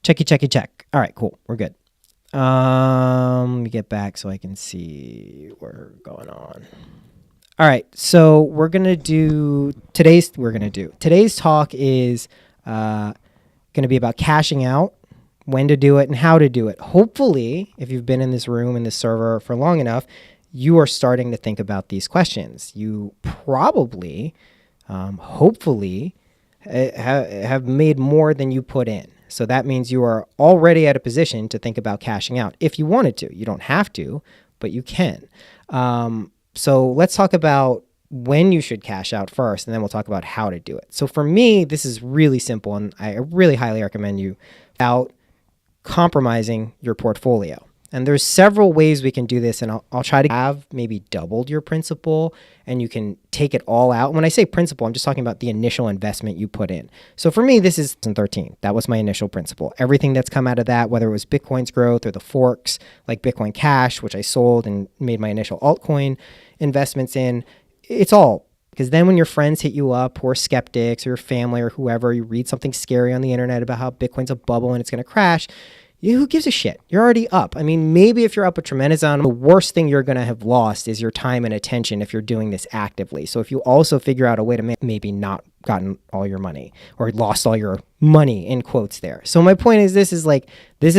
Check. All right, cool. We're good. Let me get back so I can see what's going on. All right, so today's talk is going to be about cashing out, when to do it, and how to do it. Hopefully, if you've been in this room, in this server for long enough, you are starting to think about these questions. You probably, hopefully, have made more than you put in. So that means you are already at a position to think about cashing out if you wanted to. You don't have to, but you can. So let's talk about when you should cash out first, and then we'll talk about how to do it. So for me, this is really simple, and I really highly recommend you without compromising your portfolio. And there's several ways we can do this, and I'll try to have maybe doubled your principal, and you can take it all out. When I say principal, I'm just talking about the initial investment you put in. So for me, this is 2013. That was my initial principal. Everything that's come out of that, whether it was Bitcoin's growth or the forks like Bitcoin Cash, which I sold and made my initial altcoin investments in, it's all. Because then when your friends hit you up, who are skeptics, or your family or whoever, you read something scary on the internet about how Bitcoin's a bubble and it's going to crash, who gives a shit? You're already up. I mean, maybe if you're up a tremendous amount, the worst thing you're going to have lost is your time and attention if you're doing this actively. So if you also figure out a way to maybe not gotten all your money or lost all your money in quotes there. So my point is this is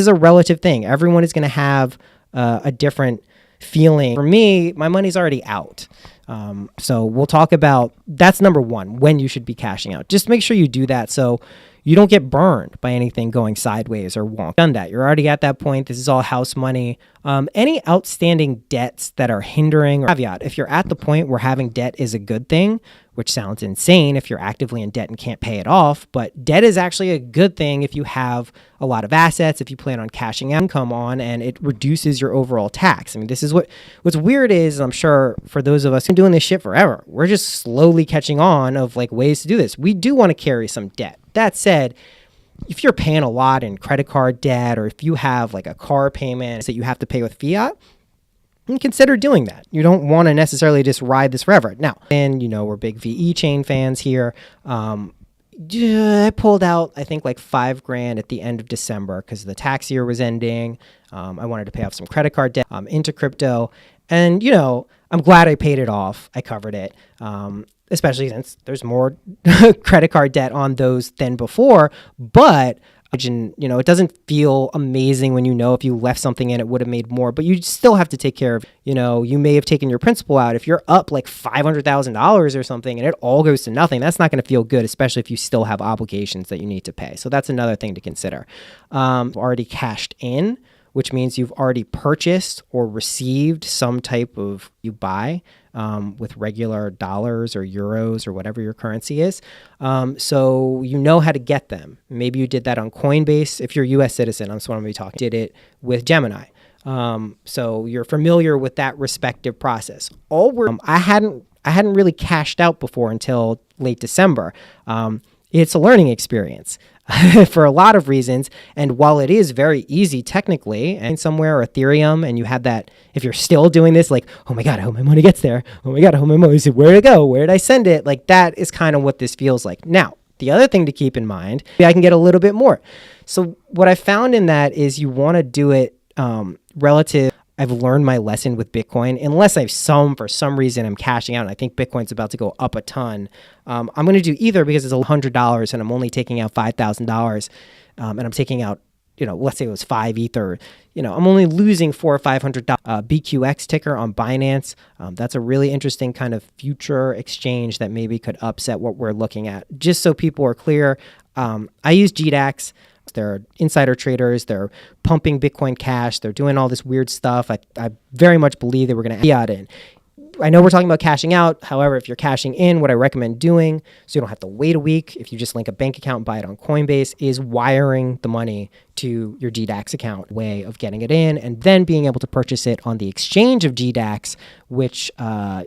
a relative thing. Everyone is going to have a different feeling. For me, my money's already out. So we'll talk about, that's number one, when you should be cashing out. Just make sure you do that so you don't get burned by anything going sideways or wonk. Done that. You're already at that point. This is all house money. Any outstanding debts that are hindering, or caveat, if you're at the point where having debt is a good thing, which sounds insane if you're actively in debt and can't pay it off, but debt is actually a good thing if you have a lot of assets, if you plan on cashing income on, and it reduces your overall tax. I mean, this is what's weird is, I'm sure for those of us who've been doing this shit forever, we're just slowly catching on of like ways to do this. We do want to carry some debt. That said, if you're paying a lot in credit card debt, or if you have like a car payment that you have to pay with fiat, consider doing that. You don't want to necessarily just ride this forever. Now, and we're big VE chain fans here. I pulled out, I think, like $5,000 at the end of December because the tax year was ending. I wanted to pay off some credit card debt into crypto. And, I'm glad I paid it off. I covered it. Especially since there's more credit card debt on those than before. But, it doesn't feel amazing when if you left something in, it would have made more. But you still have to take care of, you may have taken your principal out. If you're up like $500,000 or something and it all goes to nothing, that's not going to feel good, especially if you still have obligations that you need to pay. So that's another thing to consider. Already cashed in, which means you've already purchased or received some type of buy with regular dollars or euros or whatever your currency is. So you know how to get them. Maybe you did that on Coinbase. If you're a U.S. citizen, that's what I'm going to be talking. Did it with Gemini. So you're familiar with that respective process. I hadn't really cashed out before until late December. It's a learning experience. For a lot of reasons. And while it is very easy technically, and somewhere Ethereum, and you have that, if you're still doing this, like, oh my God, I hope my money gets there. Oh my God, I hope my money, where did it go? Where did I send it? Like, that is kind of what this feels like. Now, the other thing to keep in mind, I can get a little bit more. So what I found in that is you want to do it relative. I've learned my lesson with Bitcoin. Unless for some reason I'm cashing out and I think Bitcoin's about to go up a ton, I'm going to do either because it's $100 and I'm only taking out $5,000 and I'm taking out, let's say it was 5 Ether, I'm only losing $400 or $500. BQX ticker on Binance. That's a really interesting kind of future exchange that maybe could upset what we're looking at. Just so people are clear, I use GDAX. They're insider traders. They're pumping Bitcoin Cash. They're doing all this weird stuff. I very much believe that we're going to fiat in. I know we're talking about cashing out. However, if you're cashing in, what I recommend doing, so you don't have to wait a week, if you just link a bank account and buy it on Coinbase, is wiring the money to your GDAX account, way of getting it in, and then being able to purchase it on the exchange of GDAX, which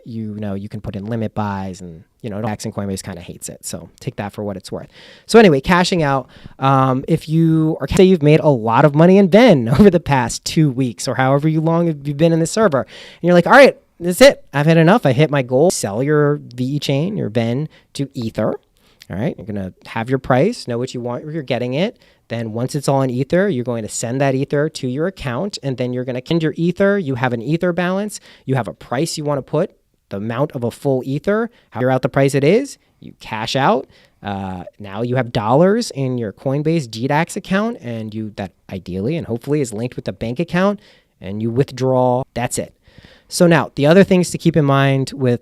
you can put in limit buys, and GDAX and Coinbase kind of hates it. So take that for what it's worth. So anyway, cashing out, if you say you've made a lot of money in VEN over the past 2 weeks or however long you've been in the server, and you're like, all right, that's it. I've had enough. I hit my goal. Sell your VE chain, your VEN, to Ether. All right. You're going to have your price, know what you want, where you're getting it. Then once it's all in Ether, you're going to send that Ether to your account, and then you're going to send your Ether. You have an Ether balance. You have a price you want to put, the amount of a full Ether, figure out the price it is, you cash out. Now you have dollars in your Coinbase GDAX account, and that ideally and hopefully is linked with the bank account, and you withdraw. That's it. So now the other things to keep in mind with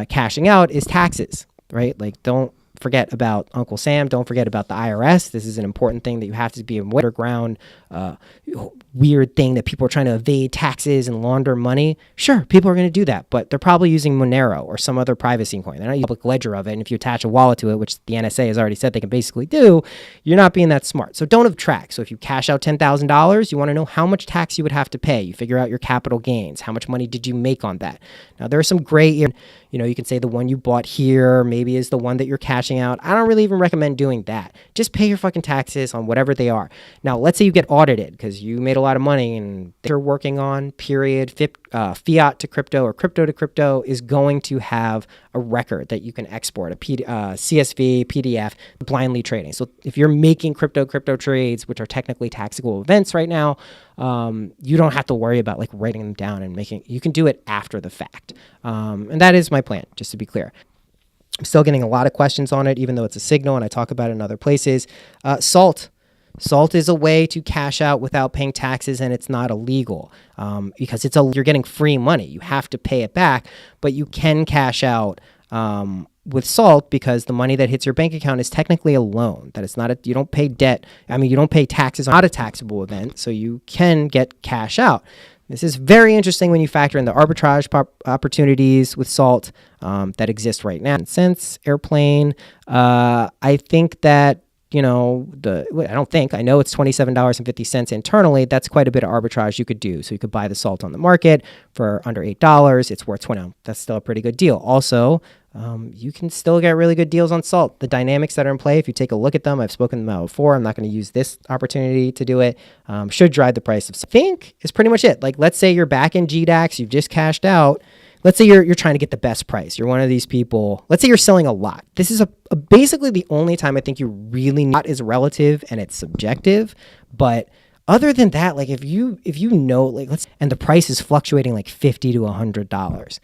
cashing out is taxes, right? Like, don't forget about Uncle Sam. Don't forget about the IRS. This is an important thing that you have to be aware. Underground weird thing that people are trying to evade taxes and launder money. Sure, people are going to do that, but they're probably using Monero or some other privacy coin. They're not using a public ledger of it. And if you attach a wallet to it, which the NSA has already said they can basically do, you're not being that smart. So don't have track. So if you cash out $10,000, you want to know how much tax you would have to pay. You figure out your capital gains. How much money did you make on that? Now, there are some gray area. You can say the one you bought here maybe is the one that you're cashing out. I don't really even recommend doing that. Just pay your fucking taxes on whatever they are. Now, let's say you get audited because you made a lot of money and you're working on, fiat to crypto or crypto to crypto is going to have a record that you can export, a CSV, PDF, blindly trading. So if you're making crypto trades, which are technically taxable events right now, you don't have to worry about like writing them down and you can do it after the fact. And that is my plan, just to be clear. I'm still getting a lot of questions on it, even though it's a signal and I talk about it in other places. Salt. Salt is a way to cash out without paying taxes, and it's not illegal because you're getting free money. You have to pay it back, but you can cash out with Salt because the money that hits your bank account is technically a loan. That it's not you don't pay debt. You don't pay taxes on not a taxable event, so you can get cash out. This is very interesting when you factor in the arbitrage opportunities with Salt that exist right now. Since Airplane, I think that I know it's $27.50 internally. That's quite a bit of arbitrage you could do. So you could buy the Salt on the market for under $8. It's worth $20. That's still a pretty good deal. Also, you can still get really good deals on Salt. The dynamics that are in play, if you take a look at them, I've spoken about before. I'm not going to use this opportunity to do it. Should drive the price of. I think is pretty much it. Like, let's say you're back in GDAX, you've just cashed out. Let's say you're trying to get the best price. You're one of these people. Let's say you're selling a lot. This is basically the only time I think you really not is relative and it's subjective. But other than that, like if you know, like and the price is fluctuating like $50 to $100,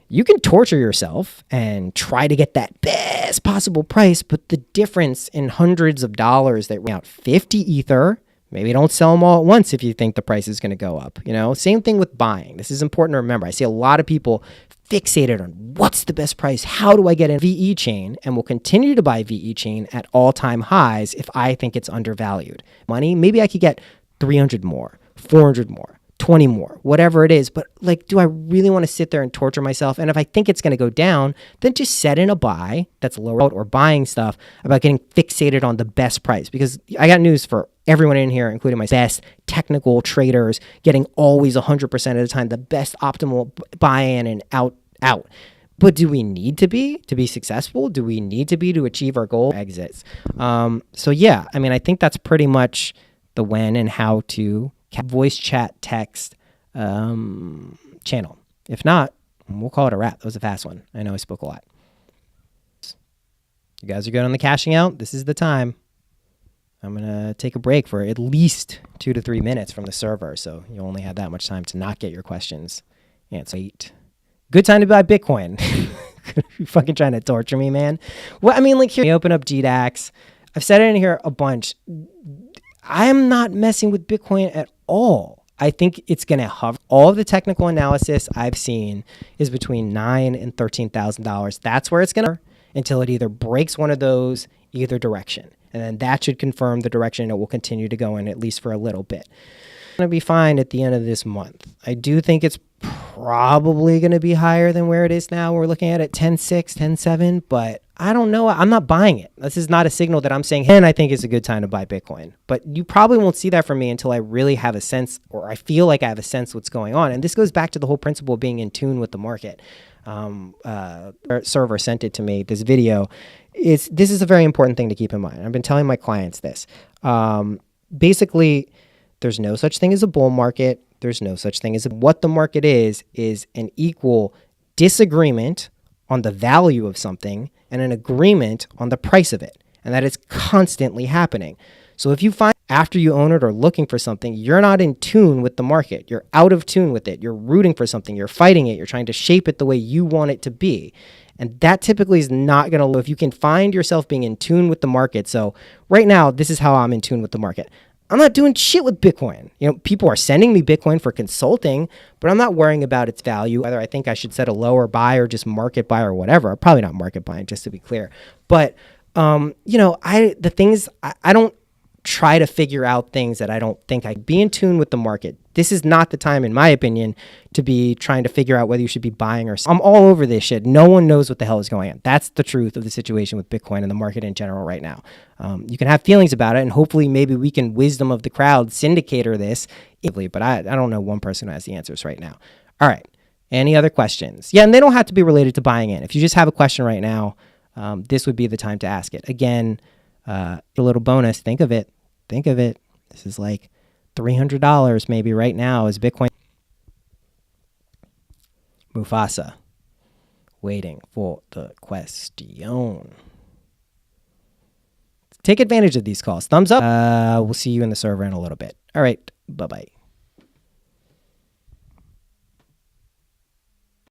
you can torture yourself and try to get that best possible price. But the difference in hundreds of dollars that out 50 Ether. Maybe don't sell them all at once if you think the price is going to go up. Same thing with buying. This is important to remember. I see a lot of people fixated on what's the best price? How do I get in VE chain? And will continue to buy VE chain at all-time highs if I think it's undervalued. Money, maybe I could get 300 more, 400 more, 20 more, whatever it is. But do I really want to sit there and torture myself? And if I think it's going to go down, then just set in a buy that's lower or buying stuff about getting fixated on the best price. Because I got news for everyone in here, including my best technical traders, getting always 100% of the time the best optimal buy-in and out. But do we need to be successful? Do we need to be to achieve our goal? Exits. So yeah, I think that's pretty much the when and how to voice chat text channel. If not, we'll call it a wrap. That was a fast one. I know I spoke a lot. You guys are good on the cashing out? This is the time. I'm going to take a break for at least 2 to 3 minutes from the server, so you only have that much time to not get your questions answered. Good time to buy Bitcoin. You fucking trying to torture me, man. Well, here, you open up GDAX. I've said it in here a bunch. I am not messing with Bitcoin at all. I think it's going to hover. All of the technical analysis I've seen is between $9,000 and $13,000. That's where it's going to until it either breaks one of those either direction. And then that should confirm the direction it will continue to go in, at least for a little bit. It's going to be fine at the end of this month. I do think it's probably going to be higher than where it is now. We're looking at it 10.6, 10.7, but I don't know. I'm not buying it. This is not a signal that I'm saying, and I think it's a good time to buy Bitcoin. But you probably won't see that from me until I really have a sense, or I feel like I have a sense what's going on. And this goes back to the whole principle of being in tune with the market. Server sent it to me, this video. This is a very important thing to keep in mind. I've been telling my clients this. Basically, there's no such thing as a bull market. There's no such thing as what the market is an equal disagreement on the value of something and an agreement on the price of it. And that is constantly happening. So if you find after you own it or looking for something, you're not in tune with the market. You're out of tune with it. You're rooting for something. You're fighting it. You're trying to shape it the way you want it to be. And that typically is not going to, if you can find yourself being in tune with the market. So right now, this is how I'm in tune with the market. I'm not doing shit with Bitcoin. People are sending me Bitcoin for consulting, but I'm not worrying about its value. Whether I think I should set a lower buy or just market buy or whatever. Probably not market buying, just to be clear. But, I don't try to figure out things that I don't think I be in tune with the market. This is not the time, in my opinion, to be trying to figure out whether you should be buying or selling. I'm all over this shit. No one knows what the hell is going on. That's the truth of the situation with Bitcoin and the market in general right now. You can have feelings about it, and hopefully maybe we can wisdom of the crowd syndicator this, but I don't know one person who has the answers right now. All right. Any other questions? Yeah, and they don't have to be related to buying in. If you just have a question right now, this would be the time to ask it. Again, a little bonus. Think of it. This is like $300 maybe right now is Bitcoin. Mufasa, waiting for the question. Take advantage of these calls. Thumbs up. We'll see you in the server in a little bit. All right. Bye-bye.